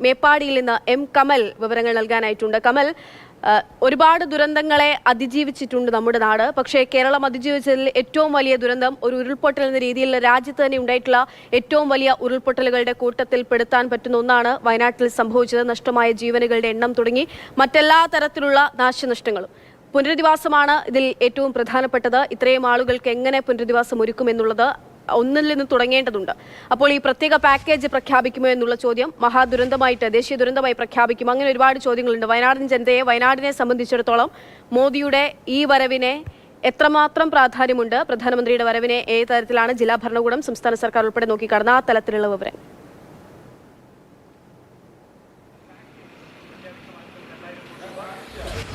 മേപ്പാടിയിൽ നിന്ന് എം കമൽ വിവരങ്ങൾ നൽകാനായിട്ടുണ്ട്. കമൽ, ഒരുപാട് ദുരന്തങ്ങളെ അതിജീവിച്ചിട്ടുണ്ട് നമ്മുടെ നാട്. പക്ഷേ കേരളം അതിജീവിച്ചതിൽ ഏറ്റവും വലിയ ദുരന്തം ഒരു ഉരുൾപൊട്ടൽ എന്ന രീതിയിൽ രാജ്യത്ത് തന്നെ ഉണ്ടായിട്ടുള്ള ഏറ്റവും വലിയ ഉരുൾപൊട്ടലുകളുടെ കൂട്ടത്തിൽ പെടുത്താൻ പറ്റുന്ന ഒന്നാണ് വയനാട്ടിൽ സംഭവിച്ചത്. നഷ്ടമായ ജീവനുകളുടെ എണ്ണം തുടങ്ങി മറ്റെല്ലാ തരത്തിലുള്ള നാശനഷ്ടങ്ങളും. പുനരധിവാസമാണ് ഇതിൽ ഏറ്റവും പ്രധാനപ്പെട്ടത്. ഇത്രയും ആളുകൾക്ക് എങ്ങനെ പുനരധിവാസം ഒരുക്കുമെന്നുള്ളത് ഒന്നിൽ നിന്ന് തുടങ്ങേണ്ടതുണ്ട്. അപ്പോൾ ഈ പ്രത്യേക പാക്കേജ് പ്രഖ്യാപിക്കുമോ എന്നുള്ള ചോദ്യം മഹാദുരന്തമായിട്ട് ദേശീയ ദുരന്തമായി പ്രഖ്യാപിക്കും. അങ്ങനെ ഒരുപാട് ചോദ്യങ്ങളുണ്ട്. വയനാടൻ ജനതയെ, വയനാടിനെ സംബന്ധിച്ചിടത്തോളം മോദിയുടെ ഈ വരവിനെ എത്രമാത്രം പ്രാധാന്യമുണ്ട്, പ്രധാനമന്ത്രിയുടെ വരവിനെ ഏത് തരത്തിലാണ് ജില്ലാ ഭരണകൂടം, സംസ്ഥാന സർക്കാർ ഉൾപ്പെടെ നോക്കിക്കാണുന്ന ആ തലത്തിലുള്ള വിവരം?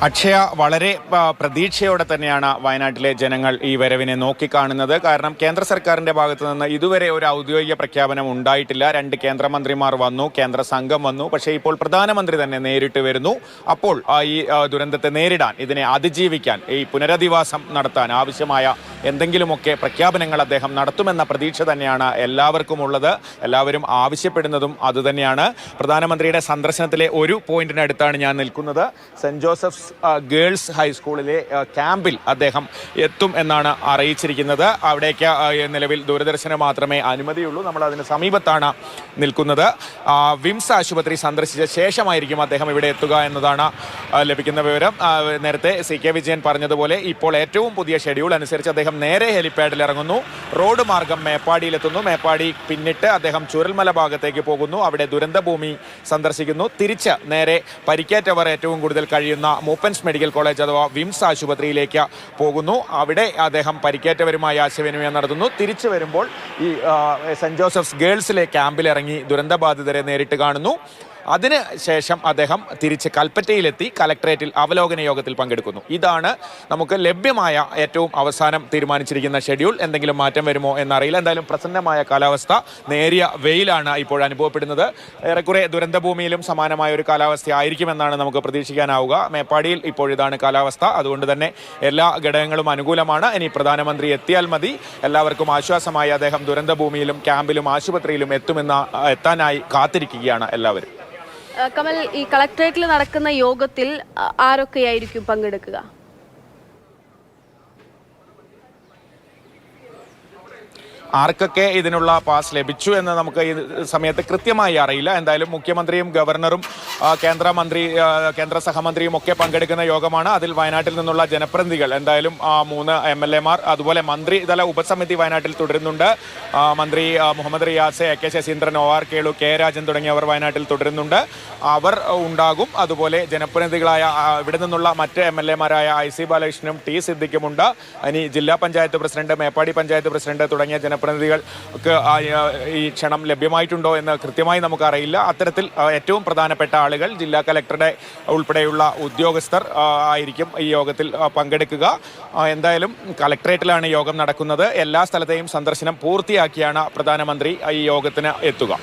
അക്ഷയ, വളരെ പ്രതീക്ഷയോടെ തന്നെയാണ് വയനാട്ടിലെ ജനങ്ങൾ ഈ വരവിനെ നോക്കിക്കാണുന്നത്. കാരണം കേന്ദ്ര സർക്കാരിൻ്റെ ഭാഗത്തു നിന്ന് ഇതുവരെ ഒരു ഔദ്യോഗിക പ്രഖ്യാപനം ഉണ്ടായിട്ടില്ല. 2 കേന്ദ്രമന്ത്രിമാർ വന്നു, കേന്ദ്ര സംഘം വന്നു. പക്ഷേ ഇപ്പോൾ പ്രധാനമന്ത്രി തന്നെ നേരിട്ട് വരുന്നു. അപ്പോൾ ഈ ദുരന്തത്തെ നേരിടാൻ, ഇതിനെ അതിജീവിക്കാൻ, ഈ പുനരധിവാസം നടത്താൻ ആവശ്യമായ എന്തെങ്കിലുമൊക്കെ പ്രഖ്യാപനങ്ങൾ അദ്ദേഹം നടത്തുമെന്ന പ്രതീക്ഷ തന്നെയാണ് എല്ലാവർക്കും ഉള്ളത്. എല്ലാവരും ആവശ്യപ്പെടുന്നതും അതുതന്നെയാണ്. പ്രധാനമന്ത്രിയുടെ സന്ദർശനത്തിലെ ഒരു പോയിന്റിനടുത്താണ് ഞാൻ നിൽക്കുന്നത്. സെന്റ് ജോസഫ്സ് ഗേൾസ് ഹൈസ്കൂളിലെ ക്യാമ്പിൽ അദ്ദേഹം എത്തും എന്നാണ് അറിയിച്ചിരിക്കുന്നത്. അവിടേക്ക് നിലവിൽ ദൂരദർശന് മാത്രമേ അനുമതിയുള്ളൂ. നമ്മൾ അതിന് സമീപത്താണ് നിൽക്കുന്നത്. വിംസ് ആശുപത്രി സന്ദർശിച്ച ശേഷമായിരിക്കും അദ്ദേഹം ഇവിടെ എത്തുക എന്നതാണ് ലഭിക്കുന്ന വിവരം. നേരത്തെ CK വിജയൻ പറഞ്ഞതുപോലെ ഇപ്പോൾ ഏറ്റവും പുതിയ ഷെഡ്യൂൾ അനുസരിച്ച് അദ്ദേഹം നേരെ ഹെലിപ്പാഡിൽ ഇറങ്ങുന്നു. റോഡ് മാർഗം മേപ്പാടിയിലെത്തുന്നു. മേപ്പാടി പിന്നിട്ട് അദ്ദേഹം ചുരൽമല ഭാഗത്തേക്ക് പോകുന്നു. അവിടെ ദുരന്തഭൂമി സന്ദർശിക്കുന്നു. തിരിച്ച് നേരെ പരിക്കേറ്റവർ ഏറ്റവും കൂടുതൽ കഴിയുന്ന മൂപ്പൻസ് മെഡിക്കൽ കോളേജ് അഥവാ വിംസ് ആശുപത്രിയിലേക്ക് പോകുന്നു. അവിടെ അദ്ദേഹം പരിക്കേറ്റവരുമായി ആശയവിനിമയം നടത്തുന്നു. തിരിച്ചു വരുമ്പോൾ ഈ സെന്റ് ജോസഫ്സ് ഗേൾസിലെ ക്യാമ്പിലിറങ്ങി ദുരന്തബാധിതരെ നേരിട്ട് കാണുന്നു. അതിനുശേഷം അദ്ദേഹം തിരിച്ച് കൽപ്പറ്റയിലെത്തി കലക്ടറേറ്റിൽ അവലോകന യോഗത്തിൽ പങ്കെടുക്കുന്നു. ഇതാണ് നമുക്ക് ലഭ്യമായ ഏറ്റവും അവസാനം തീരുമാനിച്ചിരിക്കുന്ന ഷെഡ്യൂൾ. എന്തെങ്കിലും മാറ്റം വരുമോ എന്നറിയില്ല. എന്തായാലും പ്രസന്നമായ കാലാവസ്ഥ, നേരിയ വെയിലാണ് ഇപ്പോൾ അനുഭവപ്പെടുന്നത്. ഏറെക്കുറെ ദുരന്തഭൂമിയിലും സമാനമായ ഒരു കാലാവസ്ഥ ആയിരിക്കുമെന്നാണ് നമുക്ക് പ്രതീക്ഷിക്കാനാവുക. മേപ്പാടിയിൽ ഇപ്പോഴിതാണ് കാലാവസ്ഥ. അതുകൊണ്ട് തന്നെ എല്ലാ ഘടകങ്ങളും അനുകൂലമാണ്. ഇനി പ്രധാനമന്ത്രി എത്തിയാൽ മതി. എല്ലാവർക്കും ആശ്വാസമായി അദ്ദേഹം ദുരന്തഭൂമിയിലും ക്യാമ്പിലും ആശുപത്രിയിലും എത്താനായി കാത്തിരിക്കുകയാണ് എല്ലാവരും. കമൽ, ഈ കളക്ടറേറ്റിൽ നടക്കുന്ന യോഗത്തിൽ ആരൊക്കെയായിരിക്കും പങ്കെടുക്കുക? ആർക്കൊക്കെ ഇതിനുള്ള പാസ് ലഭിച്ചു എന്ന് നമുക്ക് ഈ സമയത്ത് കൃത്യമായി അറിയില്ല. എന്തായാലും മുഖ്യമന്ത്രിയും ഗവർണറും കേന്ദ്ര സഹമന്ത്രിയും ഒക്കെ പങ്കെടുക്കുന്ന യോഗമാണ്. അതിൽ വയനാട്ടിൽ നിന്നുള്ള ജനപ്രതിനിധികൾ, എന്തായാലും 3 MLA മാർ, അതുപോലെ മന്ത്രിതല ഉപസമിതി വയനാട്ടിൽ തുടരുന്നുണ്ട്. മന്ത്രി Muhammad Riyas, AK Saseendran, OR Kelu, K Rajan തുടങ്ങിയവർ വയനാട്ടിൽ തുടരുന്നുണ്ട്. അവർ ഉണ്ടാകും. അതുപോലെ ജനപ്രതിനിധികളായ ഇവിടെ നിന്നുള്ള മറ്റ് MLA മാരായ IC ബാലകൃഷ്ണനും T സിദ്ദിഖുമുണ്ട്. ഇനി ജില്ലാ പഞ്ചായത്ത് പ്രസിഡന്റ്, മേപ്പാടി പഞ്ചായത്ത് പ്രസിഡന്റ് തുടങ്ങിയ ജനപ്രതിനിധികൾക്ക് ഈ ക്ഷണം ലഭ്യമായിട്ടുണ്ടോ എന്ന് കൃത്യമായി നമുക്കറിയില്ല. അത്തരത്തിൽ ഏറ്റവും പ്രധാനപ്പെട്ട ആളുകൾ, ജില്ലാ കലക്ടറുടെ ഉൾപ്പെടെയുള്ള ഉദ്യോഗസ്ഥർ ആയിരിക്കും ഈ യോഗത്തിൽ പങ്കെടുക്കുക. എന്തായാലും കലക്ടറേറ്റിലാണ് യോഗം നടക്കുന്നത്. എല്ലാ സ്ഥലത്തെയും സന്ദർശനം പൂർത്തിയാക്കിയാണ് പ്രധാനമന്ത്രി ഈ യോഗത്തിന് എത്തുക.